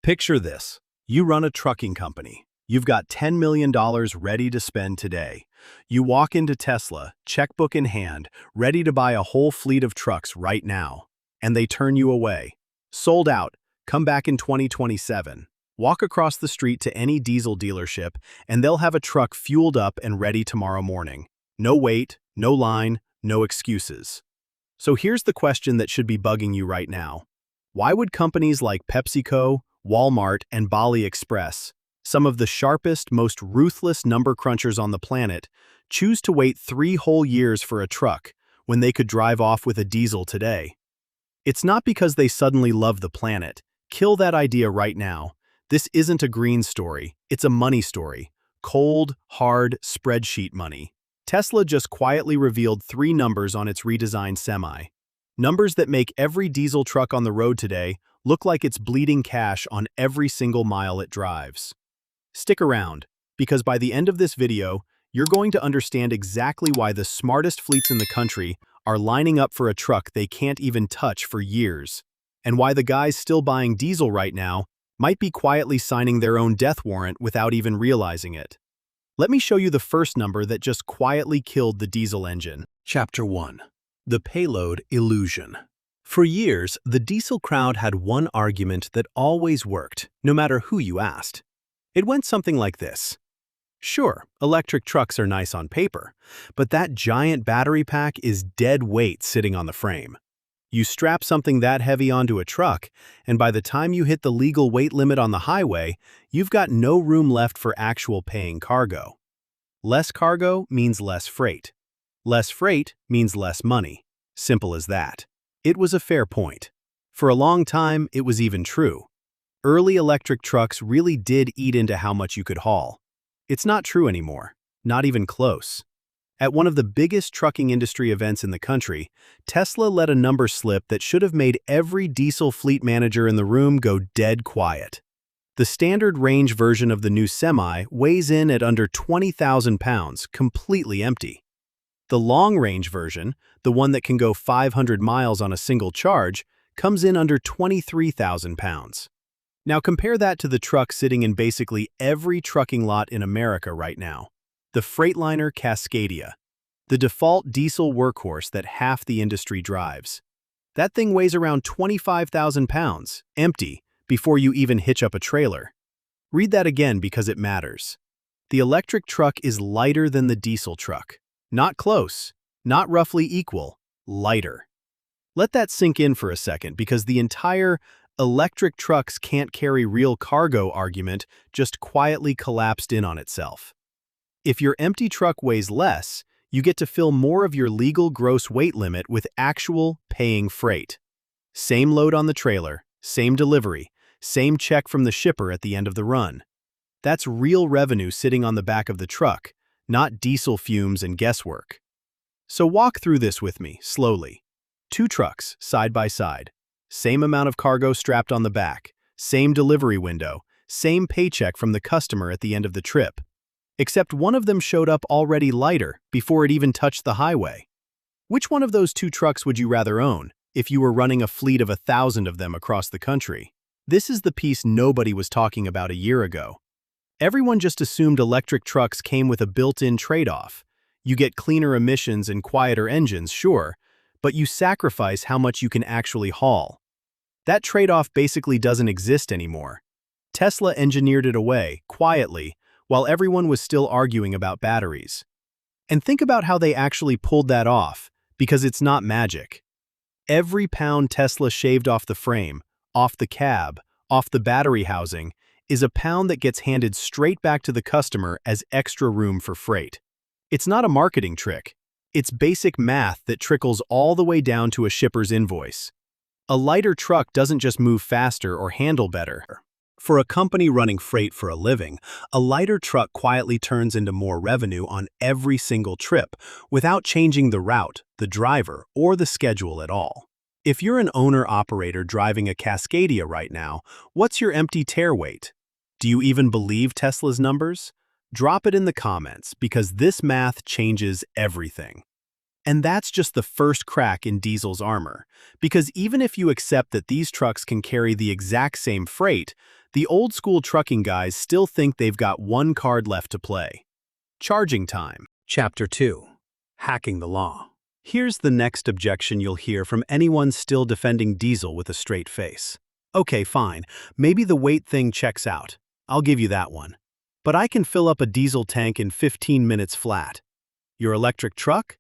Picture this. You run a trucking company. You've got $10 million ready to spend today. You walk into Tesla, checkbook in hand, ready to buy a whole fleet of trucks right now. And they turn you away. Sold out. Come back in 2027. Walk across the street to any diesel dealership, and they'll have a truck fueled up and ready tomorrow morning. No wait, no line, no excuses. So here's the question that should be bugging you right now. Why would companies like PepsiCo, Walmart, and Bali Express, some of the sharpest, most ruthless number crunchers on the planet, choose to wait 3 whole years for a truck when they could drive off with a diesel today? It's not because they suddenly love the planet. Kill that idea right now. This isn't a green story, it's a money story. Cold, hard, spreadsheet money. Tesla just quietly revealed 3 numbers on its redesigned Semi. Numbers that make every diesel truck on the road today look like it's bleeding cash on every single mile it drives. Stick around, because by the end of this video, you're going to understand exactly why the smartest fleets in the country are lining up for a truck they can't even touch for years, and why the guys still buying diesel right now might be quietly signing their own death warrant without even realizing it. Let me show you the first number that just quietly killed the diesel engine. Chapter 1. The Payload Illusion. For years, the diesel crowd had one argument that always worked, no matter who you asked. It went something like this. Sure, electric trucks are nice on paper, but that giant battery pack is dead weight sitting on the frame. You strap something that heavy onto a truck, and by the time you hit the legal weight limit on the highway, you've got no room left for actual paying cargo. Less cargo means less freight. Less freight means less money. Simple as that. It was a fair point. For a long time, it was even true. Early electric trucks really did eat into how much you could haul. It's not true anymore, not even close. At one of the biggest trucking industry events in the country, Tesla let a number slip that should have made every diesel fleet manager in the room go dead quiet. The standard range version of the new Semi weighs in at under 20,000 pounds, completely empty. The long-range version, the one that can go 500 miles on a single charge, comes in under 23,000 pounds. Now compare that to the truck sitting in basically every trucking lot in America right now. The Freightliner Cascadia, the default diesel workhorse that half the industry drives. That thing weighs around 25,000 pounds, empty, before you even hitch up a trailer. Read that again because it matters. The electric truck is lighter than the diesel truck. Not close, not roughly equal, lighter. Let that sink in for a second because the entire electric trucks can't carry real cargo argument just quietly collapsed in on itself. If your empty truck weighs less, you get to fill more of your legal gross weight limit with actual paying freight. Same load on the trailer, same delivery, same check from the shipper at the end of the run. That's real revenue sitting on the back of the truck, not diesel fumes and guesswork. So walk through this with me, slowly. 2 trucks, side by side. Same amount of cargo strapped on the back, same delivery window, same paycheck from the customer at the end of the trip. Except one of them showed up already lighter before it even touched the highway. Which one of those 2 trucks would you rather own if you were running a fleet of 1,000 of them across the country? This is the piece nobody was talking about a year ago. Everyone just assumed electric trucks came with a built-in trade-off. You get cleaner emissions and quieter engines, sure, but you sacrifice how much you can actually haul. That trade-off basically doesn't exist anymore. Tesla engineered it away, quietly, while everyone was still arguing about batteries. And think about how they actually pulled that off, because it's not magic. Every pound Tesla shaved off the frame, off the cab, off the battery housing, is a pound that gets handed straight back to the customer as extra room for freight. It's not a marketing trick. It's basic math that trickles all the way down to a shipper's invoice. A lighter truck doesn't just move faster or handle better. For a company running freight for a living, a lighter truck quietly turns into more revenue on every single trip without changing the route, the driver, or the schedule at all. If you're an owner-operator driving a Cascadia right now, what's your empty tare weight? Do you even believe Tesla's numbers? Drop it in the comments because this math changes everything. And that's just the first crack in diesel's armor, because even if you accept that these trucks can carry the exact same freight, The old-school trucking guys still think they've got one card left to play. Charging time. Chapter 2. Hacking the law. Here's the next objection you'll hear from anyone still defending diesel with a straight face. Okay, fine. Maybe the weight thing checks out. I'll give you that one. But I can fill up a diesel tank in 15 minutes flat. Your electric truck?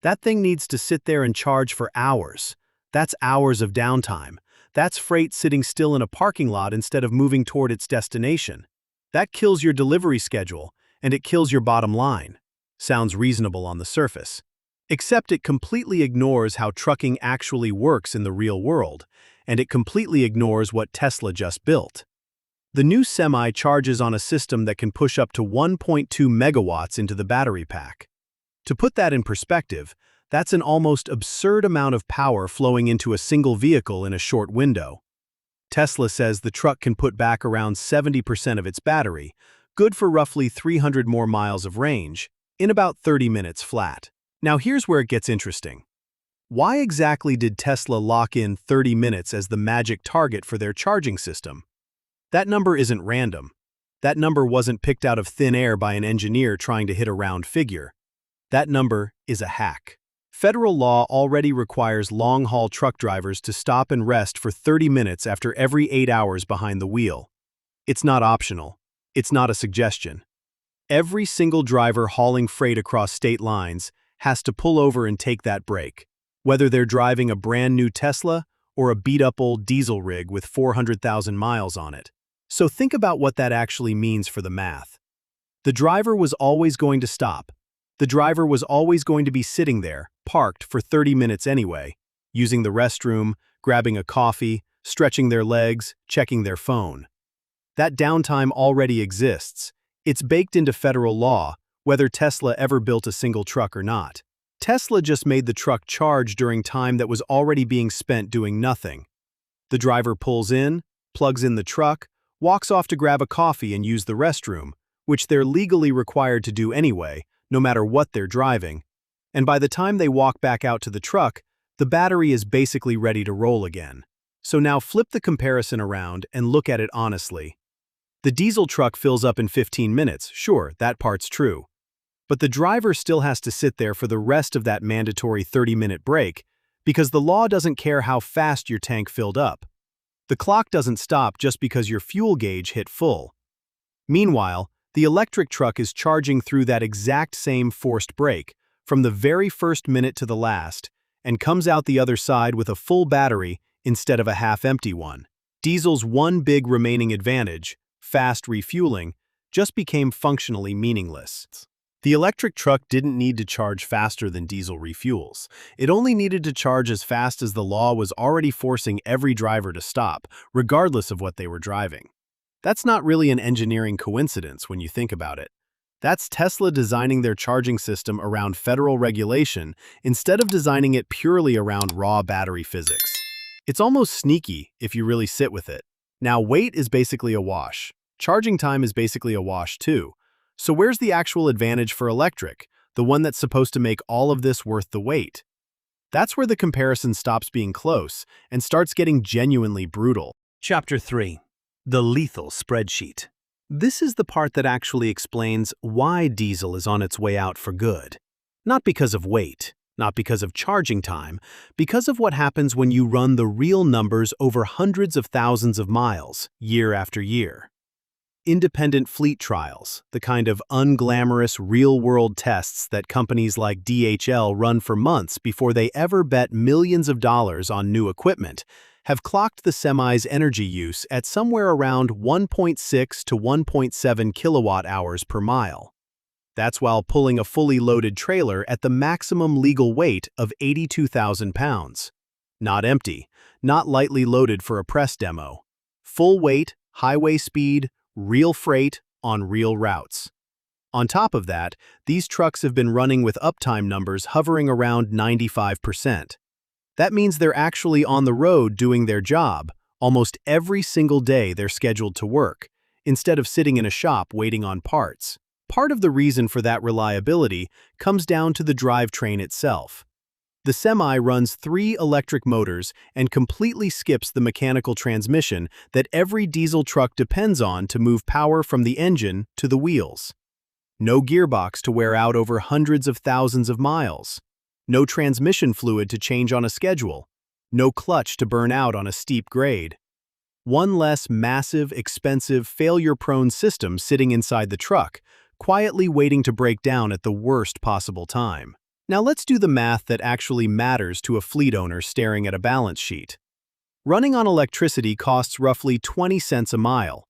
That thing needs to sit there and charge for hours. That's hours of downtime. That's freight sitting still in a parking lot instead of moving toward its destination. That kills your delivery schedule, and it kills your bottom line. Sounds reasonable on the surface. Except it completely ignores how trucking actually works in the real world, and it completely ignores what Tesla just built. The new Semi charges on a system that can push up to 1.2 megawatts into the battery pack. To put that in perspective, that's an almost absurd amount of power flowing into a single vehicle in a short window. Tesla says the truck can put back around 70% of its battery, good for roughly 300 more miles of range, in about 30 minutes flat. Now here's where it gets interesting. Why exactly did Tesla lock in 30 minutes as the magic target for their charging system? That number isn't random. That number wasn't picked out of thin air by an engineer trying to hit a round figure. That number is a hack. Federal law already requires long-haul truck drivers to stop and rest for 30 minutes after every 8 hours behind the wheel. It's not optional. It's not a suggestion. Every single driver hauling freight across state lines has to pull over and take that break, whether they're driving a brand new Tesla or a beat-up old diesel rig with 400,000 miles on it. So think about what that actually means for the math. The driver was always going to stop. The driver was always going to be sitting there, parked for 30 minutes anyway, using the restroom, grabbing a coffee, stretching their legs, checking their phone. That downtime already exists. It's baked into federal law, whether Tesla ever built a single truck or not. Tesla just made the truck charge during time that was already being spent doing nothing. The driver pulls in, plugs in the truck, walks off to grab a coffee and use the restroom, which they're legally required to do anyway, no matter what they're driving. And by the time they walk back out to the truck, the battery is basically ready to roll again. So now flip the comparison around and look at it honestly. The diesel truck fills up in 15 minutes, sure, that part's true. But the driver still has to sit there for the rest of that mandatory 30-minute break because the law doesn't care how fast your tank filled up. The clock doesn't stop just because your fuel gauge hit full. Meanwhile, the electric truck is charging through that exact same forced break, from the very first minute to the last, and comes out the other side with a full battery instead of a half-empty one. Diesel's one big remaining advantage, fast refueling, just became functionally meaningless. The electric truck didn't need to charge faster than diesel refuels. It only needed to charge as fast as the law was already forcing every driver to stop, regardless of what they were driving. That's not really an engineering coincidence when you think about it. That's Tesla designing their charging system around federal regulation instead of designing it purely around raw battery physics. It's almost sneaky if you really sit with it. Now, weight is basically a wash. Charging time is basically a wash too. So where's the actual advantage for electric, the one that's supposed to make all of this worth the wait? That's where the comparison stops being close and starts getting genuinely brutal. Chapter 3. The lethal spreadsheet. This is the part that actually explains why diesel is on its way out for good. Not because of weight, not because of charging time, because of what happens when you run the real numbers over hundreds of thousands of miles, year after year. Independent fleet trials, the kind of unglamorous real-world tests that companies like DHL run for months before they ever bet millions of dollars on new equipment, have clocked the Semi's energy use at somewhere around 1.6 to 1.7 kilowatt-hours per mile. That's while pulling a fully loaded trailer at the maximum legal weight of 82,000 pounds. Not empty, not lightly loaded for a press demo. Full weight, highway speed, real freight on real routes. On top of that, these trucks have been running with uptime numbers hovering around 95%. That means they're actually on the road doing their job almost every single day they're scheduled to work, instead of sitting in a shop waiting on parts. Part of the reason for that reliability comes down to the drivetrain itself. The semi runs 3 electric motors and completely skips the mechanical transmission that every diesel truck depends on to move power from the engine to the wheels. No gearbox to wear out over hundreds of thousands of miles. No transmission fluid to change on a schedule. No clutch to burn out on a steep grade. One less massive, expensive, failure-prone system sitting inside the truck, quietly waiting to break down at the worst possible time. Now let's do the math that actually matters to a fleet owner staring at a balance sheet. Running on electricity costs roughly 20 cents a mile.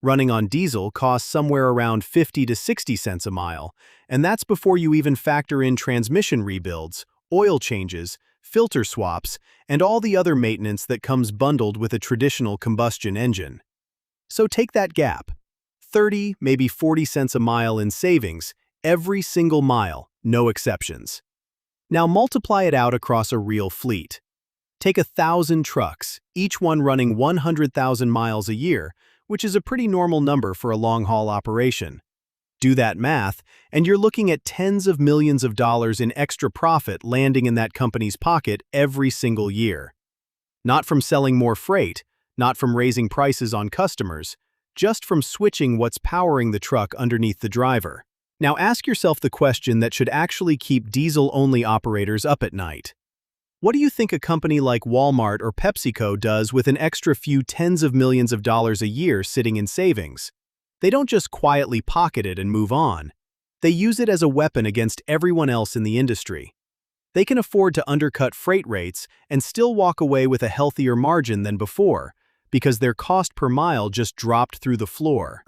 Running on diesel costs somewhere around 50 to 60 cents a mile, and that's before you even factor in transmission rebuilds, oil changes, filter swaps, and all the other maintenance that comes bundled with a traditional combustion engine. So take that gap. 30, maybe 40 cents a mile in savings, every single mile, no exceptions. Now multiply it out across a real fleet. Take 1,000 trucks, each one running 100,000 miles a year, which is a pretty normal number for a long-haul operation. Do that math, and you're looking at tens of millions of dollars in extra profit landing in that company's pocket every single year. Not from selling more freight, not from raising prices on customers, just from switching what's powering the truck underneath the driver. Now ask yourself the question that should actually keep diesel-only operators up at night. What do you think a company like Walmart or PepsiCo does with an extra few tens of millions of dollars a year sitting in savings? They don't just quietly pocket it and move on. They use it as a weapon against everyone else in the industry. They can afford to undercut freight rates and still walk away with a healthier margin than before, because their cost per mile just dropped through the floor.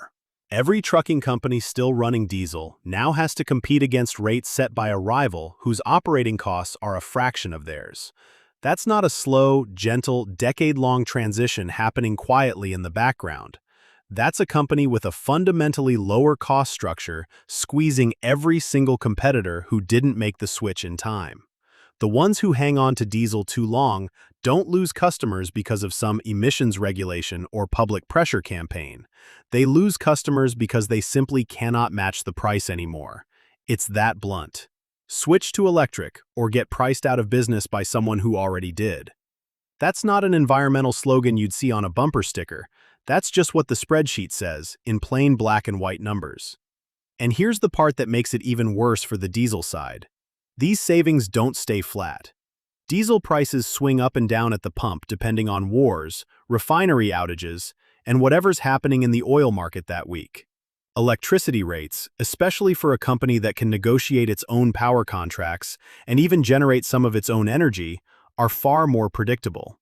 Every trucking company still running diesel now has to compete against rates set by a rival whose operating costs are a fraction of theirs. That's not a slow, gentle, decade-long transition happening quietly in the background. That's a company with a fundamentally lower cost structure squeezing every single competitor who didn't make the switch in time. The ones who hang on to diesel too long don't lose customers because of some emissions regulation or public pressure campaign. They lose customers because they simply cannot match the price anymore. It's that blunt. Switch to electric or get priced out of business by someone who already did. That's not an environmental slogan you'd see on a bumper sticker. That's just what the spreadsheet says, in plain black and white numbers. And here's the part that makes it even worse for the diesel side. These savings don't stay flat. Diesel prices swing up and down at the pump depending on wars, refinery outages, and whatever's happening in the oil market that week. Electricity rates, especially for a company that can negotiate its own power contracts and even generate some of its own energy, are far more predictable.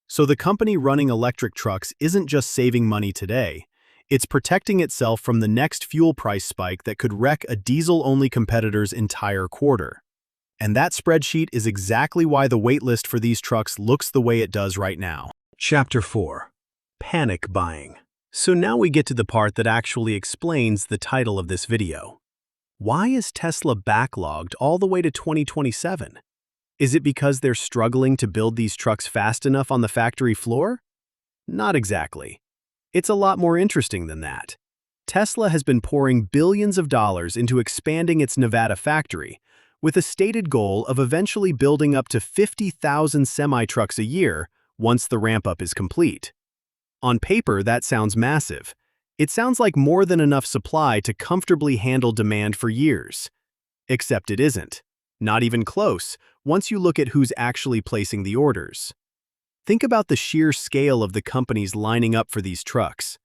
So the company running electric trucks isn't just saving money today, it's protecting itself from the next fuel price spike that could wreck a diesel-only competitor's entire quarter. And that spreadsheet is exactly why the waitlist for these trucks looks the way it does right now. Chapter 4. Panic Buying. So now we get to the part that actually explains the title of this video. Why is Tesla backlogged all the way to 2027? Is it because they're struggling to build these trucks fast enough on the factory floor? Not exactly. It's a lot more interesting than that. Tesla has been pouring billions of dollars into expanding its Nevada factory, with a stated goal of eventually building up to 50,000 semi-trucks a year once the ramp-up is complete. On paper, that sounds massive. It sounds like more than enough supply to comfortably handle demand for years. Except it isn't. Not even close, once you look at who's actually placing the orders. Think about the sheer scale of the companies lining up for these trucks.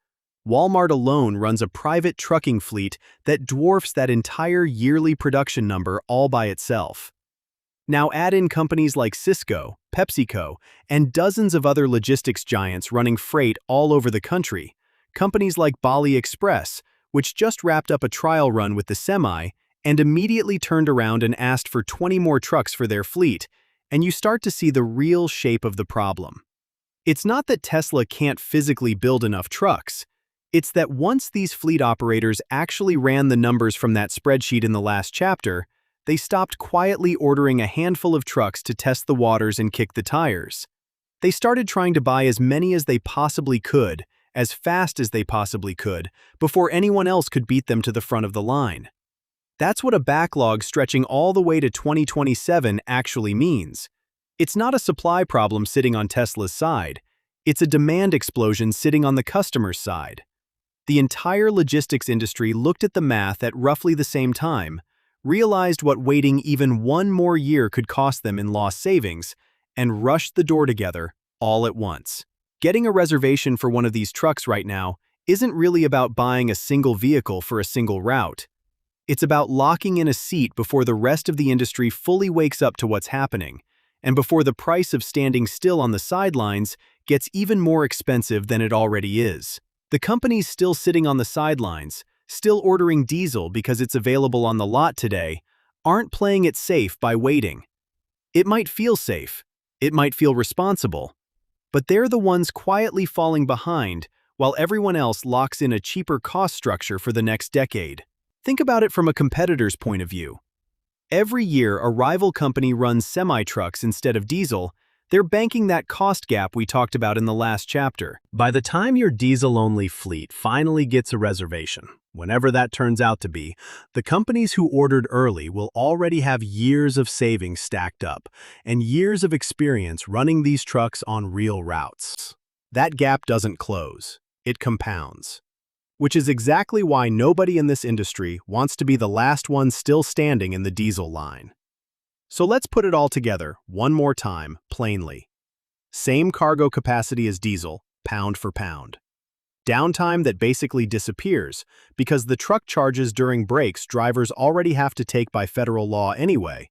Walmart alone runs a private trucking fleet that dwarfs that entire yearly production number all by itself. Now add in companies like Sysco, PepsiCo, and dozens of other logistics giants running freight all over the country, companies like Bali Express, which just wrapped up a trial run with the semi and immediately turned around and asked for 20 more trucks for their fleet, and you start to see the real shape of the problem. It's not that Tesla can't physically build enough trucks. It's that once these fleet operators actually ran the numbers from that spreadsheet in the last chapter, they stopped quietly ordering a handful of trucks to test the waters and kick the tires. They started trying to buy as many as they possibly could, as fast as they possibly could, before anyone else could beat them to the front of the line. That's what a backlog stretching all the way to 2027 actually means. It's not a supply problem sitting on Tesla's side. It's a demand explosion sitting on the customer's side. The entire logistics industry looked at the math at roughly the same time, realized what waiting even one more year could cost them in lost savings, and rushed the door together all at once. Getting a reservation for one of these trucks right now isn't really about buying a single vehicle for a single route. It's about locking in a seat before the rest of the industry fully wakes up to what's happening, and before the price of standing still on the sidelines gets even more expensive than it already is. The companies still sitting on the sidelines, still ordering diesel because it's available on the lot today, aren't playing it safe by waiting. It might feel safe, it might feel responsible, but they're the ones quietly falling behind while everyone else locks in a cheaper cost structure for the next decade. Think about it from a competitor's point of view. Every year, a rival company runs semi-trucks instead of diesel. They're banking that cost gap we talked about in the last chapter. By the time your diesel-only fleet finally gets a reservation, whenever that turns out to be, the companies who ordered early will already have years of savings stacked up and years of experience running these trucks on real routes. That gap doesn't close, it compounds. Which is exactly why nobody in this industry wants to be the last one still standing in the diesel line. So let's put it all together one more time, plainly. Same cargo capacity as diesel, pound for pound. Downtime that basically disappears because the truck charges during breaks drivers already have to take by federal law anyway.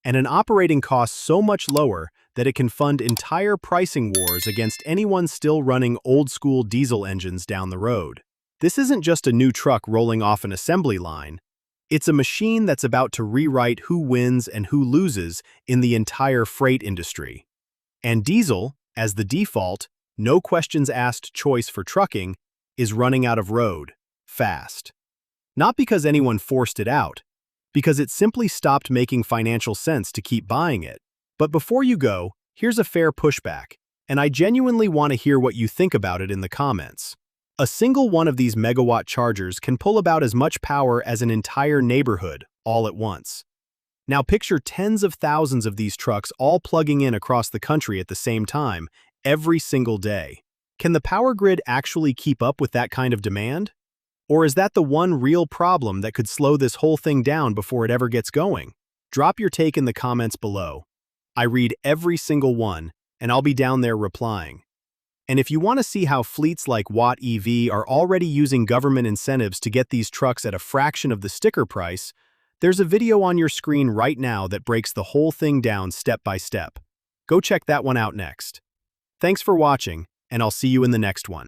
And an operating cost so much lower that it can fund entire pricing wars against anyone still running old-school diesel engines down the road. This isn't just a new truck rolling off an assembly line. It's a machine that's about to rewrite who wins and who loses in the entire freight industry. And diesel, as the default, no questions asked choice for trucking, is running out of road, fast. Not because anyone forced it out, because it simply stopped making financial sense to keep buying it. But before you go, here's a fair pushback, and I genuinely want to hear what you think about it in the comments. A single one of these megawatt chargers can pull about as much power as an entire neighborhood all at once. Now picture tens of thousands of these trucks all plugging in across the country at the same time, every single day. Can the power grid actually keep up with that kind of demand? Or is that the one real problem that could slow this whole thing down before it ever gets going? Drop your take in the comments below. I read every single one, and I'll be down there replying. And if you want to see how fleets like Watt EV are already using government incentives to get these trucks at a fraction of the sticker price, there's a video on your screen right now that breaks the whole thing down step by step. Go check that one out next. Thanks for watching, and I'll see you in the next one.